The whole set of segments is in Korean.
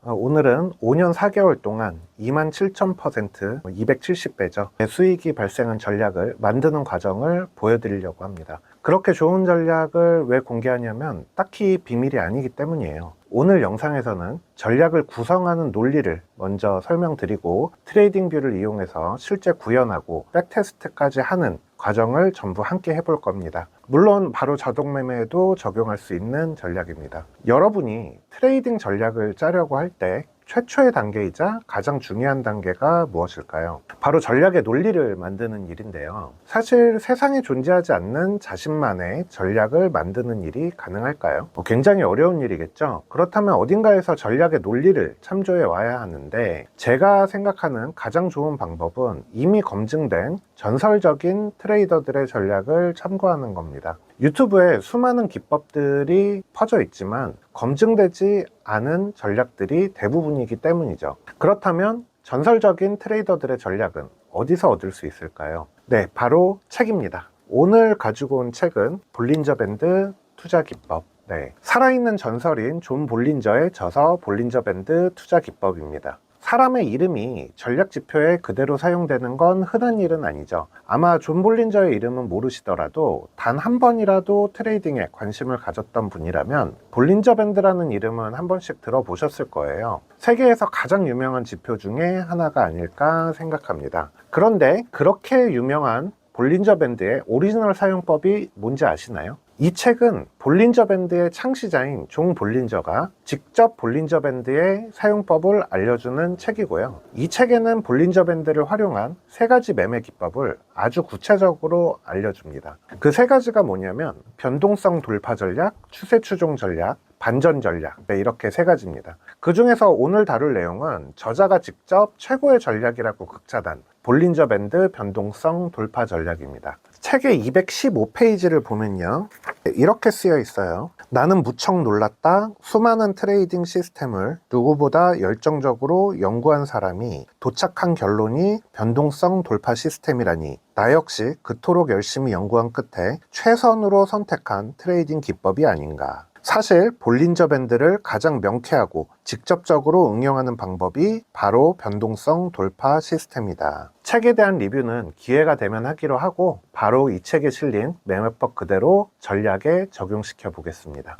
오늘은 5년 4개월 동안 27,000%, 270배죠. 수익이 발생한 전략을 만드는 과정을 보여드리려고 합니다. 그렇게 좋은 전략을 왜 공개하냐면 딱히 비밀이 아니기 때문이에요. 오늘 영상에서는 전략을 구성하는 논리를 먼저 설명드리고 트레이딩 뷰를 이용해서 실제 구현하고 백테스트까지 하는 과정을 전부 함께 해볼 겁니다. 물론 바로 자동 매매에도 적용할 수 있는 전략입니다. 여러분이 트레이딩 전략을 짜려고 할 때 최초의 단계이자 가장 중요한 단계가 무엇일까요? 바로 전략의 논리를 만드는 일인데요. 사실 세상에 존재하지 않는 자신만의 전략을 만드는 일이 가능할까요? 굉장히 어려운 일이겠죠? 그렇다면 어딘가에서 전략의 논리를 참조해 와야 하는데, 제가 생각하는 가장 좋은 방법은 이미 검증된 전설적인 트레이더들의 전략을 참고하는 겁니다. 유튜브에 수많은 기법들이 퍼져 있지만 검증되지 않은 전략들이 대부분이기 때문이죠. 그렇다면 전설적인 트레이더들의 전략은 어디서 얻을 수 있을까요? 네, 바로 책입니다. 오늘 가지고 온 책은 볼린저 밴드 투자 기법. 네, 살아있는 전설인 존 볼린저의 저서 볼린저 밴드 투자 기법입니다. 사람의 이름이 전략 지표에 그대로 사용되는 건 흔한 일은 아니죠. 아마 존 볼린저의 이름은 모르시더라도 단 한 번이라도 트레이딩에 관심을 가졌던 분이라면 볼린저 밴드라는 이름은 한 번씩 들어보셨을 거예요. 세계에서 가장 유명한 지표 중에 하나가 아닐까 생각합니다. 그런데 그렇게 유명한 볼린저 밴드의 오리지널 사용법이 뭔지 아시나요? 이 책은 볼린저 밴드의 창시자인 존 볼린저가 직접 볼린저 밴드의 사용법을 알려주는 책이고요. 이 책에는 볼린저 밴드를 활용한 3가지 매매 기법을 아주 구체적으로 알려줍니다. 그 3가지가 뭐냐면 변동성 돌파 전략, 추세 추종 전략, 반전 전략, 네, 이렇게 3가지입니다. 그 중에서 오늘 다룰 내용은 저자가 직접 최고의 전략이라고 극찬한 볼린저 밴드 변동성 돌파 전략입니다. 책의 215페이지를 보면요, 이렇게 쓰여 있어요. 나는 무척 놀랐다. 수많은 트레이딩 시스템을 누구보다 열정적으로 연구한 사람이 도착한 결론이 변동성 돌파 시스템이라니, 나 역시 그토록 열심히 연구한 끝에 최선으로 선택한 트레이딩 기법이 아닌가. 사실 볼린저 밴드를 가장 명쾌하고 직접적으로 응용하는 방법이 바로 변동성 돌파 시스템이다. 책에 대한 리뷰는 기회가 되면 하기로 하고, 바로 이 책에 실린 매매법 그대로 전략에 적용시켜 보겠습니다.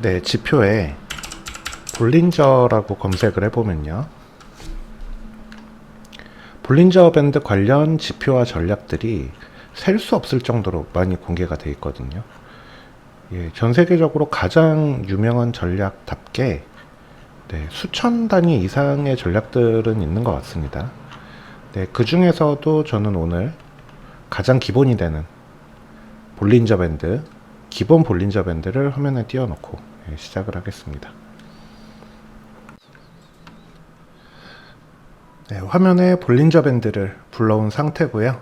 네, 지표에 볼린저라고 검색을 해보면요, 볼린저 밴드 관련 지표와 전략들이 셀 수 없을 정도로 많이 공개가 되어 있거든요. 전 세계적으로 가장 유명한 전략답게 수천 단위 이상의 전략들은 있는 것 같습니다. 그 중에서도 저는 오늘 가장 기본이 되는 볼린저 밴드, 기본 볼린저 밴드를 화면에 띄워놓고 시작을 하겠습니다. 화면에 볼린저 밴드를 불러온 상태고요.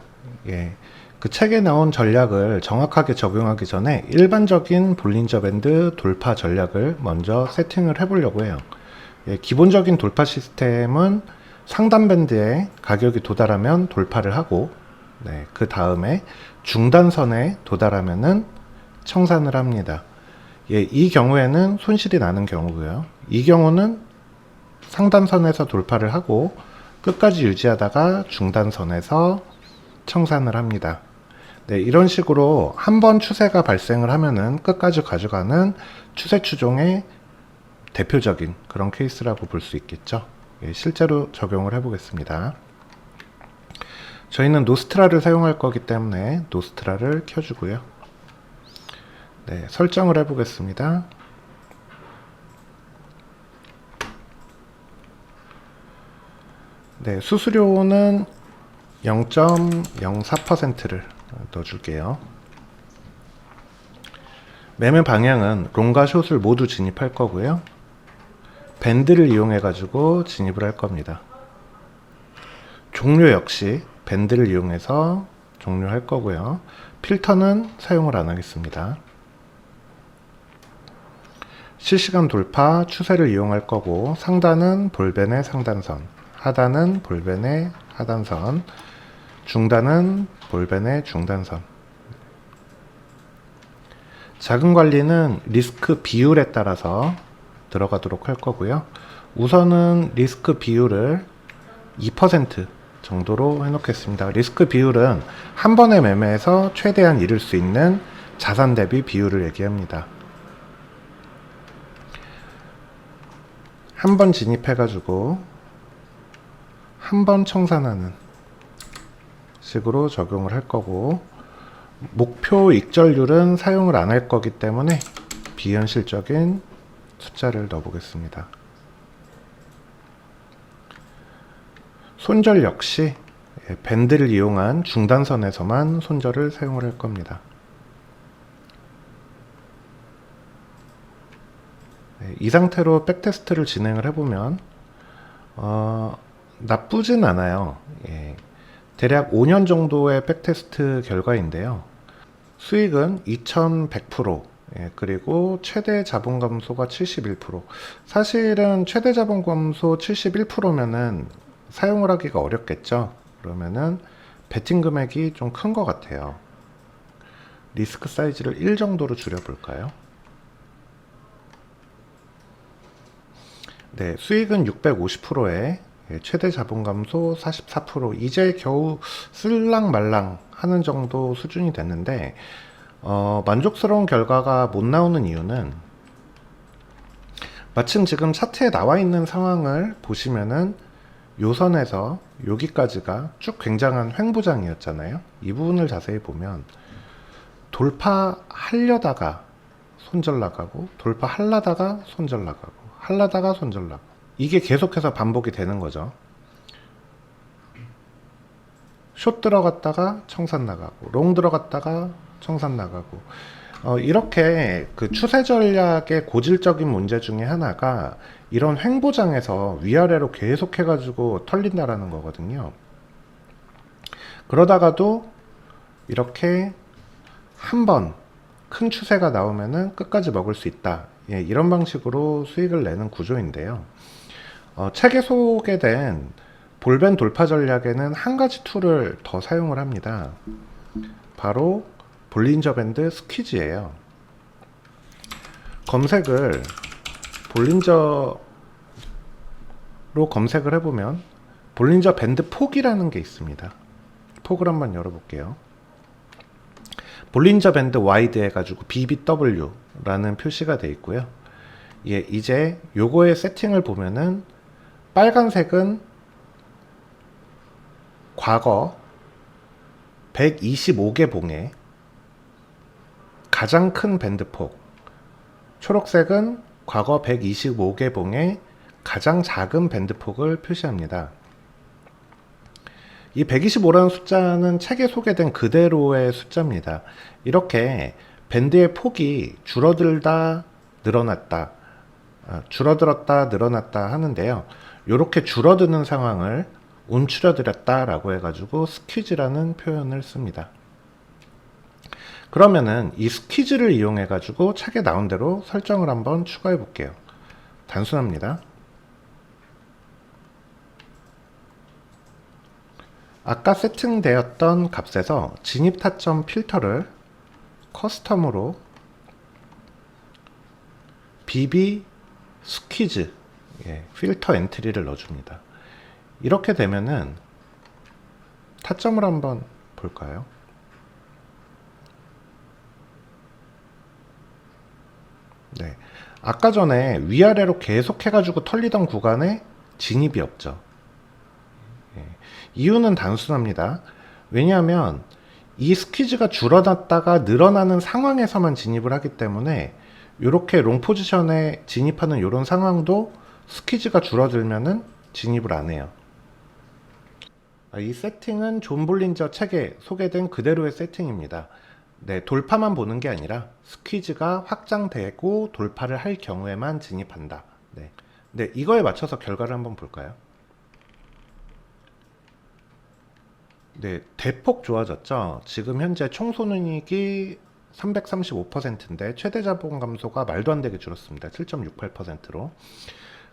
그 책에 나온 전략을 정확하게 적용하기 전에 일반적인 볼린저 밴드 돌파 전략을 먼저 세팅을 해보려고 해요. 기본적인 돌파 시스템은 상단 밴드에 가격이 도달하면 돌파를 하고, 그 다음에 중단선에 도달하면은 청산을 합니다. 이 경우에는 손실이 나는 경우고요. 이 경우는 상단선에서 돌파를 하고 끝까지 유지하다가 중단선에서 청산을 합니다. 이런 식으로 한 번 추세가 발생을 하면은 끝까지 가져가는 추세 추종의 대표적인 그런 케이스라고 볼 수 있겠죠. 실제로 적용을 해보겠습니다. 저희는 노스트라를 사용할 거기 때문에 노스트라를 켜주고요. 설정을 해보겠습니다. 수수료는 0.04%를 넣어줄게요. 매매 방향은 롱과 숏을 모두 진입할 거고요. 밴드를 이용해 가지고 진입을 할 겁니다. 종료 역시 밴드를 이용해서 종료할 거고요. 필터는 사용을 안 하겠습니다. 실시간 돌파 추세를 이용할 거고, 상단은 볼벤의 상단선, 하단은 볼벤의 하단선, 중단은 볼벤의 중단선. 자금 관리는 리스크 비율에 따라서 들어가도록 할 거고요. 우선은 리스크 비율을 2% 정도로 해놓겠습니다. 리스크 비율은 한 번의 매매에서 최대한 잃을 수 있는 자산 대비 비율을 얘기합니다. 한 번 진입해가지고 한 번 청산하는 식으로 적용을 할 거고, 목표 익절률은 사용을 안 할 거기 때문에 비현실적인 숫자를 넣어 보겠습니다. 손절 역시 밴드를 이용한 중단선에서만 손절을 사용을 할 겁니다. 이 상태로 백테스트를 진행을 해보면 나쁘진 않아요. 대략 5년 정도의 백테스트 결과인데요. 수익은 2100%, 그리고 최대 자본 감소가 71%. 사실은 최대 자본 감소 71%면은 사용을 하기가 어렵겠죠. 그러면은 베팅 금액이 좀 큰 것 같아요. 리스크 사이즈를 1 정도로 줄여볼까요? 네, 수익은 650%에 최대 자본 감소 44%. 이제 겨우 쓸랑말랑 하는 정도 수준이 됐는데, 만족스러운 결과가 못 나오는 이유는, 마침 지금 차트에 나와 있는 상황을 보시면은 요 선에서 여기까지가 쭉 굉장한 횡보장이었잖아요. 이 부분을 자세히 보면 돌파하려다가 손절 나가고, 돌파하려다가 손절 나가고, 하려다가 손절 나가고, 이게 계속해서 반복이 되는 거죠. 숏 들어갔다가 청산 나가고, 롱 들어갔다가 청산 나가고, 이렇게 그 추세 전략의 고질적인 문제 중에 하나가 이런 횡보장에서 위아래로 계속 해가지고 털린다라는 거거든요. 그러다가도 이렇게 한번 큰 추세가 나오면은 끝까지 먹을 수 있다. 이런 방식으로 수익을 내는 구조인데요. 책에 소개된 볼벤 돌파 전략에는 한 가지 툴을 더 사용을 합니다. 바로 볼린저 밴드 스퀴즈예요. 검색을 볼린저로 검색을 해보면 볼린저 밴드 폭이라는 게 있습니다. 폭을 한번 열어볼게요. 볼린저 밴드 와이드 해가지고 BBW라는 표시가 되어 있고요. 이제 요거의 세팅을 보면은 빨간색은 과거 125개 봉에 가장 큰 밴드폭, 초록색은 과거 125개 봉의 가장 작은 밴드폭을 표시합니다. 이 125라는 숫자는 책에 소개된 그대로의 숫자입니다. 이렇게 밴드의 폭이 줄어들다 늘어났다, 줄어들었다 늘어났다 하는데요. 이렇게 줄어드는 상황을 움츠러들었다 라고 해가지고 스퀴즈라는 표현을 씁니다. 그러면은 이 스퀴즈를 이용해 가지고 책에 나온 대로 설정을 한번 추가해 볼게요. 단순합니다. 아까 세팅되었던 값에서 진입 타점 필터를 커스텀으로 BB 스퀴즈 필터 엔트리를 넣어줍니다. 이렇게 되면은 타점을 한번 볼까요? 네, 아까 전에 위아래로 계속 해가지고 털리던 구간에 진입이 없죠. 이유는 단순합니다. 왜냐하면 이 스퀴즈가 줄어났다가 늘어나는 상황에서만 진입을 하기 때문에 이렇게 롱 포지션에 진입하는 이런 상황도 스퀴즈가 줄어들면은 진입을 안 해요. 이 세팅은 존 볼린저 책에 소개된 그대로의 세팅입니다. 네, 돌파만 보는 게 아니라 스퀴즈가 확장되고 돌파를 할 경우에만 진입한다. 네, 이거에 맞춰서 결과를 한번 볼까요? 네, 대폭 좋아졌죠. 지금 현재 총손익이 335%인데 최대 자본 감소가 말도 안 되게 줄었습니다. 7.68%로.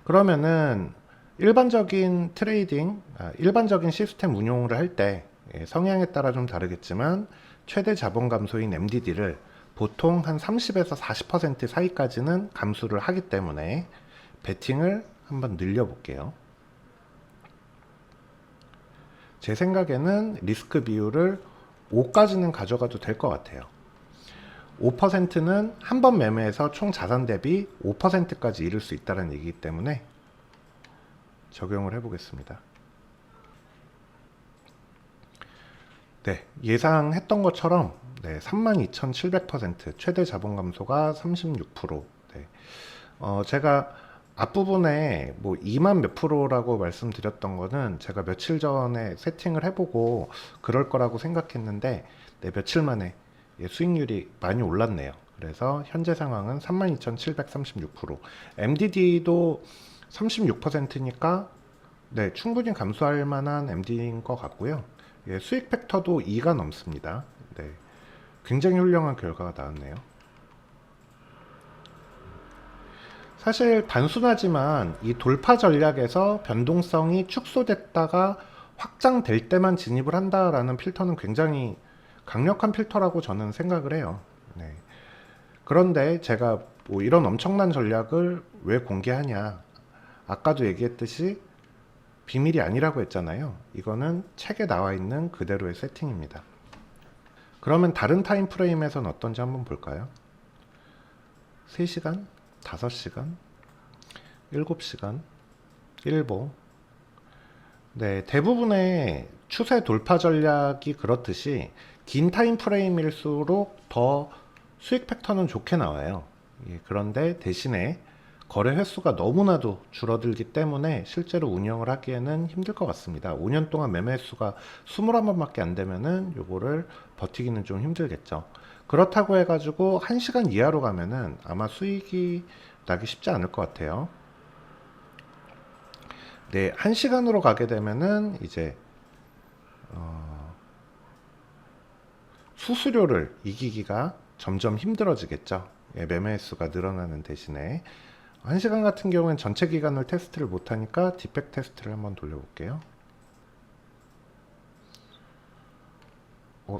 그러면은 일반적인 트레이딩, 일반적인 시스템 운용을 할 때 성향에 따라 좀 다르겠지만 최대 자본 감소인 MDD를 보통 한 30에서 40% 사이까지는 감수를 하기 때문에 베팅을 한번 늘려볼게요. 제 생각에는 리스크 비율을 5까지는 가져가도 될 것 같아요. 5%는 한 번 매매해서 총 자산 대비 5%까지 이룰 수 있다는 얘기이기 때문에 적용을 해보겠습니다. 네, 예상했던 것처럼 32,700% 최대 자본 감소가 36%. 네. 제가 앞부분에 뭐 2만 몇 프로라고 말씀드렸던 거는 제가 며칠 전에 세팅을 해보고 그럴 거라고 생각했는데 며칠 만에 수익률이 많이 올랐네요. 그래서 현재 상황은 32,736%. MDD도 36%니까 충분히 감수할 만한 MD인 것 같고요. 수익 팩터도 2가 넘습니다. 굉장히 훌륭한 결과가 나왔네요. 사실 단순하지만 이 돌파 전략에서 변동성이 축소됐다가 확장될 때만 진입을 한다라는 필터는 굉장히 강력한 필터라고 저는 생각을 해요. 그런데 제가 뭐 이런 엄청난 전략을 왜 공개하냐, 아까도 얘기했듯이 비밀이 아니라고 했잖아요. 이거는 책에 나와 있는 그대로의 세팅입니다. 그러면 다른 타임 프레임에서는 어떤지 한번 볼까요? 3시간, 5시간, 7시간, 일보. 대부분의 추세 돌파 전략이 그렇듯이 긴 타임 프레임일수록 더 수익 팩터는 좋게 나와요. 그런데 대신에 거래 횟수가 너무나도 줄어들기 때문에 실제로 운영을 하기에는 힘들 것 같습니다. 5년 동안 매매 횟수가 21번밖에 안 되면은 요거를 버티기는 좀 힘들겠죠. 그렇다고 해가지고 1시간 이하로 가면은 아마 수익이 나기 쉽지 않을 것 같아요. 1시간으로 가게 되면은 이제 수수료를 이기기가 점점 힘들어지겠죠. 매매 횟수가 늘어나는 대신에 1시간 같은 경우는 전체 기간을 테스트를 못하니까 디펙 테스트를 한번 돌려볼게요.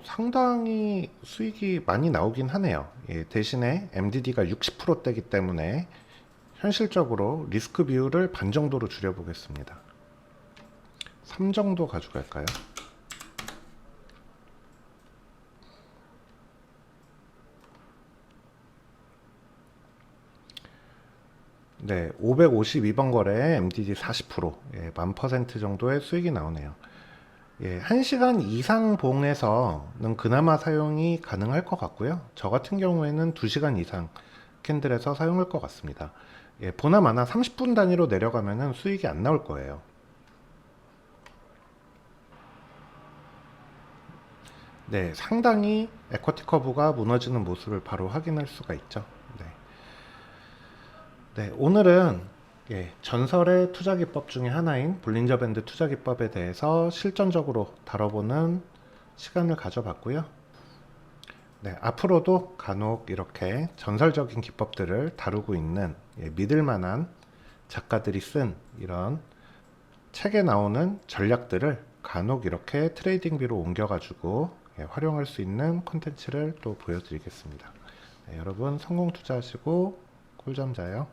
상당히 수익이 많이 나오긴 하네요. 대신에 MDD가 60%대이기 때문에 현실적으로 리스크 비율을 반 정도로 줄여보겠습니다. 3 정도 가져갈까요? 552번 거래에 MDD 40%, 1000% 정도의 수익이 나오네요. 1시간 이상 봉에서는 그나마 사용이 가능할 것 같고요. 저 같은 경우에는 2시간 이상 캔들에서 사용할 것 같습니다. 보나마나 30분 단위로 내려가면 수익이 안 나올 거예요. 상당히 에쿼티 커브가 무너지는 모습을 바로 확인할 수가 있죠. 오늘은 전설의 투자기법 중에 하나인 볼린저 밴드 투자기법에 대해서 실전적으로 다뤄보는 시간을 가져봤고요. 앞으로도 간혹 이렇게 전설적인 기법들을 다루고 있는 믿을만한 작가들이 쓴 이런 책에 나오는 전략들을 간혹 이렇게 트레이딩비로 옮겨가지고 활용할 수 있는 콘텐츠를 또 보여드리겠습니다. 여러분 성공 투자하시고 꿀잠 자요.